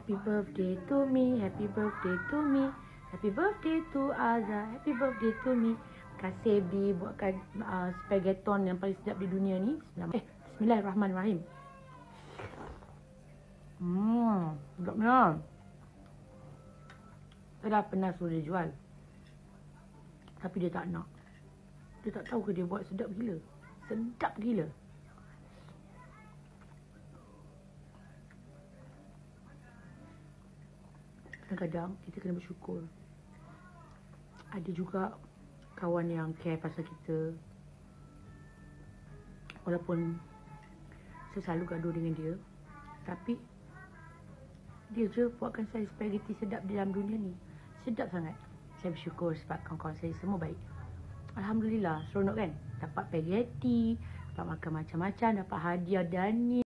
Happy birthday to me, happy birthday to me, happy birthday to Azza, happy birthday to me. Terima kasih Bi buatkan spaghetti yang paling sedap di dunia ni. Bismillahirrahmanirrahim. Sedapnya. Saya dah pernah suruh dia jual, tapi dia tak nak. Dia tak tahu ke dia buat sedap gila. Sedap gila. Kadang-kadang kita kena bersyukur. Ada juga kawan yang care pasal kita. Walaupun saya selalu gaduh dengan dia, tapi dia je buatkan saya spaghetti sedap di dalam dunia ni. Sedap sangat. Saya bersyukur sebab kawan-kawan saya semua baik. Alhamdulillah, seronok kan? Dapat spaghetti, dapat makan macam-macam, dapat hadiah Dani.